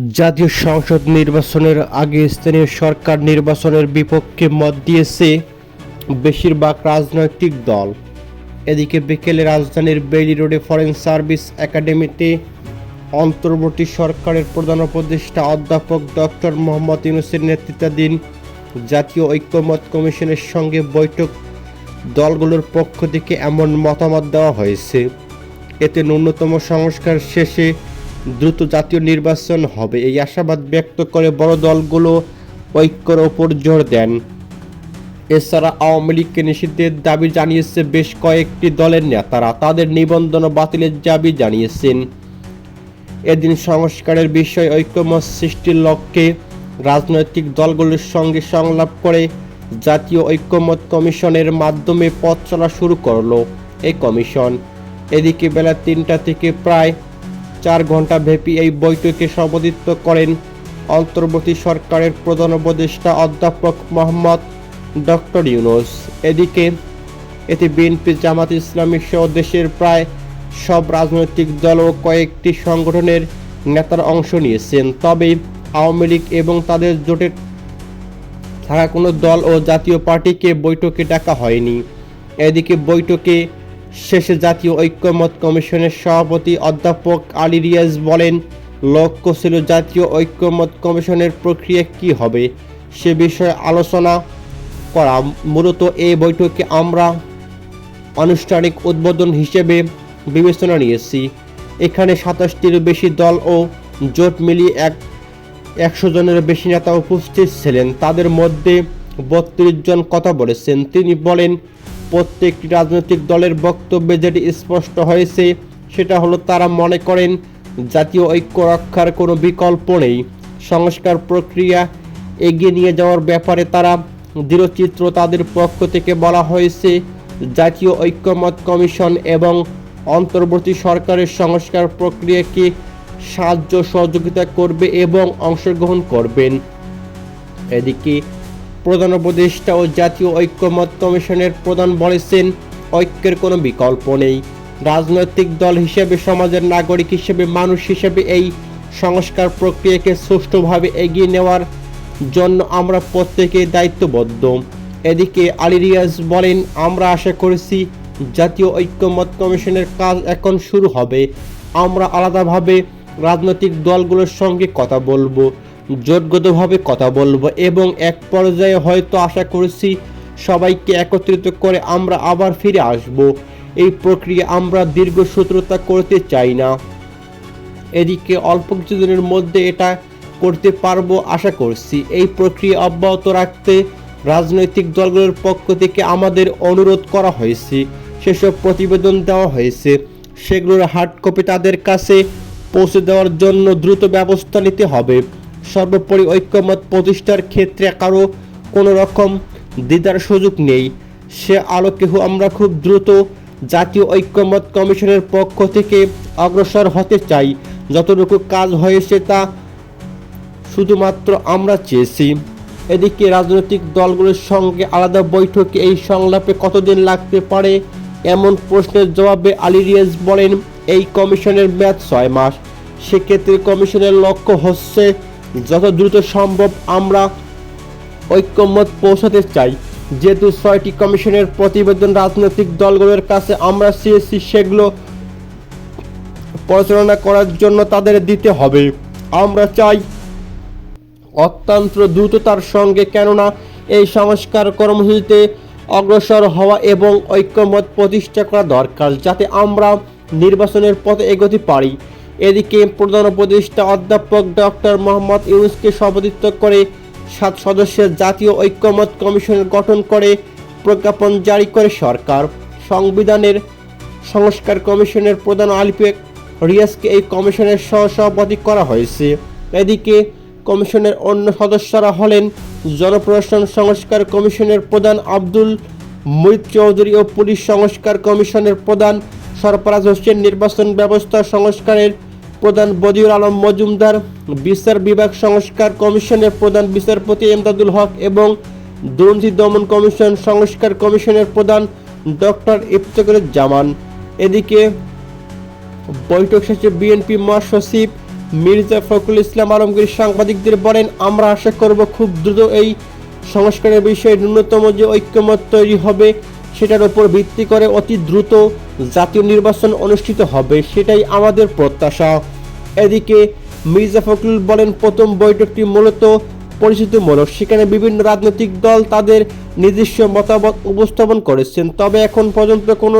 জাতীয় সংসদ নির্বাচনের আগে স্থানীয় সরকার নির্বাচনের বিপক্ষে মত দিয়েছে বেশিরভাগ রাজনৈতিক দল। এদিকে বিকেলে রাজধানীর বেইলি রোডে ফরেন সার্ভিস একাডেমিতে অন্তর্বর্তী সরকারের প্রধান উপদেষ্টা অধ্যাপক ডক্টর মোহাম্মদ ইউনূসের নেতৃত্বাধীন জাতীয় ঐক্যমত্য কমিশনের সঙ্গে বৈঠক দলগুলোর পক্ষ থেকে এমন মতামত দেওয়া হয়েছে। এতে ন্যূনতম সংস্কার শেষে দ্রুত জাতীয় নির্বাচন হবে এই আশাবাদ ব্যক্ত করে বড় দলগুলো ঐক্যের ওপর জোর দেন। এছাড়া আওয়ামী লীগকে নিষিদ্ধের দাবি জানিয়েছে বেশ কয়েকটি দলের নেতারা, তাদের নিবন্ধন বাতিলের দাবি জানিয়েছেন। এদিন সংস্কারের বিষয়ে ঐক্যমত সৃষ্টির লক্ষ্যে রাজনৈতিক দলগুলোর সঙ্গে সংলাপ করে জাতীয় ঐক্যমত কমিশনের মাধ্যমে পথ চলা শুরু করলো এই কমিশন। এদিকে বেলা ৩টা থেকে প্রায় 4 ঘন্টা ব্যাপী এই বৈঠকে সভাপতিত্ব করেন অন্তর্বর্তী সরকারের প্রধান উপদেষ্টা অধ্যাপক মোহাম্মদ ডক্টর ইউনূস। এতে বিএনপি, জামাত ইসলামী সহ দেশের প্রায় সব রাজনৈতিক দল ও কয়েকটি সংগঠনের নেতারা অংশ নিয়েছেন। তবে আওয়ামী লীগ এবং তাদের জোটে থাকা কোনো দল ও জাতীয় পার্টিকে বৈঠকে ডাকা হয়নি। এদিকে বৈঠকে শেষে জাতীয় ঐক্যমত কমিশনের সভাপতি অধ্যাপক আলী রিয়াজ বলেন, লক্ষ্য ছিল জাতীয় ঐক্যমত কমিশনের প্রক্রিয়া কী হবে সে বিষয়ে আলোচনা করা। মূলত এই বৈঠকে আমরা আনুষ্ঠানিক উদ্বোধন হিসেবে বিবেচনা নিয়েছি। এখানে 27টির বেশি দল ও জোট মিলিয়ে 100 জনের বেশি নেতা উপস্থিত ছিলেন। তাদের মধ্যে 32 জন কথা বলেছেন। তিনি বলেন, প্রত্যেকটি রাজনৈতিক দলের বক্তব্যে যেটি স্পষ্ট হয়েছে সেটা হলো তারা মনে করেন জাতীয় ঐক্য রক্ষার কোনো বিকল্প নেই। সংস্কার প্রক্রিয়া এগিয়ে নিয়ে যাওয়ার ব্যাপারে তারা দৃঢ়চিত্র। তাদের পক্ষ থেকে বলা হয়েছে জাতীয় ঐক্যমত কমিশন এবং অন্তর্বর্তী সরকারের সংস্কার প্রক্রিয়াকে সাহায্য সহযোগিতা করবে এবং অংশগ্রহণ করবেন। এদিকে প্রধান উপদেষ্টা ও জাতীয় ঐক্যমত কমিশনের প্রধান বলেছেন, ঐক্যের কোনো বিকল্প নেই। রাজনৈতিক দল হিসেবে, সমাজের নাগরিক হিসেবে, মানুষ হিসেবে এই সংস্কার প্রক্রিয়াকে সুষ্ঠুভাবে এগিয়ে নেওয়ার জন্য আমরা প্রত্যেকেই দায়িত্ববদ্ধ। এদিকে আলী রিয়াজ বলেন, আমরা আশা করেছি জাতীয় ঐক্যমত কমিশনের কাজ এখন শুরু হবে। আমরা আলাদাভাবে রাজনৈতিক দলগুলোর সঙ্গে কথা বলবো, জোটগতভাবে কথা বলবো এবং এক পর্যায়ে হয়তো আশা করছি সবাইকে একত্রিত করে আমরা আবার ফিরে আসব। এই প্রক্রিয়া আমরা দীর্ঘসূত্রতা করতে চাই না। এদিকে অল্প কিছুদিনের মধ্যে এটা করতে পারবো আশা করছি। এই প্রক্রিয়া অব্যাহত রাখতে রাজনৈতিক দলগুলোর পক্ষ থেকে আমাদের অনুরোধ করা হয়েছে। সেসব প্রতিবেদন দেওয়া হয়েছে, সেগুলোর হার্ড কপি তাদের কাছে পৌঁছে দেওয়ার জন্য দ্রুত ব্যবস্থা নিতে হবে। সর্বোপরি ঐক্যমত প্রতিষ্ঠার ক্ষেত্রে কারো কোনো রকম দ্বিধার সুযোগ নেই। সে আলোকে আমরা খুব দ্রুত জাতীয় ঐক্যমত কমিশনের পক্ষ থেকে অগ্রসর হতে চাই। যতটুকু কাজ হয়েছে তা শুধুমাত্র আমরা চেয়েছি। এদিকে রাজনৈতিক দলগুলোর সঙ্গে আলাদা বৈঠকে এই সংলাপে কতদিন লাগতে পারে এমন প্রশ্নের জবাবে আলী রিয়াজ বলেন, এই কমিশনের মেয়াদ 6 মাস। সেক্ষেত্রে কমিশনের লক্ষ্য হচ্ছে যত দ্রুত সম্ভব আমরা ঐক্যমত পৌঁছাতে চাই। যেহেতু 6টি কমিশনের প্রতিবেদন রাজনৈতিক দলগুলোর কাছে আমরা চেয়েছি, সেগুলো পরিচালনা করার জন্য তাদের দিতে হবে। আমরা চাই অত্যন্ত দ্রুততার সঙ্গে, কেননা এই সংস্কার কর্মসূচিতে অগ্রসর হওয়া এবং ঐক্যমত প্রতিষ্ঠা করা দরকার, যাতে আমরা নির্বাচনের পথে এগোতে পারি। এদিকে প্রধান উপদেষ্টা অধ্যাপক ডক্টর মোহাম্মদ ইউনূসকে সভাপতিত্ব করে 7 সদস্যের জাতীয় ঐক্যমত কমিশন গঠন করে প্রজ্ঞাপন জারি করে সরকার। সংবিধানের সংস্কার কমিশনের প্রধান আলী রিয়াজকে এই কমিশনের সহসভাপতি করা হয়েছে। এদিকে কমিশনের অন্য সদস্যরা হলেন জনপ্রশাসন সংস্কার কমিশনের প্রধান আব্দুল মুহিত চৌধুরী ও পুলিশ সংস্কার কমিশনের প্রধান সরফরাজ হোসেন, নির্বাচন ব্যবস্থা সংস্কারের প্রধান বদিউল আলম মজুমদার, বিচার বিভাগ সংস্কার কমিশনের প্রধান বিচারপতি এমদাদুল হক এবং দুর্নীতি দমন কমিশন সংস্কার কমিশনের প্রধান ডক্টর ইফতেখারুজ্জামান। এদিকে বৈঠক শেষে বিএনপি মহাসচিব মির্জা ফখরুল ইসলাম আলমগীর সাংবাদিকদের বলেন, আমরা আশা করব খুব দ্রুত এই সংস্কারের বিষয়ে ন্যূনতম যে ঐক্যমত তৈরি হবে সেটার উপর ভিত্তি করে অতি দ্রুত জাতীয় নির্বাচন অনুষ্ঠিত হবে, সেটাই আমাদের প্রত্যাশা। এদিকে মির্জা ফখরুল বলেন, প্রথম বৈঠকটি মূলত পরিচিতিমূলক, সেখানে বিভিন্ন রাজনৈতিক দল তাদের নিজস্ব মতামত উপস্থাপন করেছেন, তবে এখন পর্যন্ত কোনো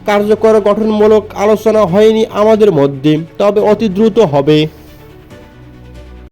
কার্যকর গঠনমূলক আলোচনা হয়নি আমাদের মধ্যে, তবে অতি দ্রুত হবে।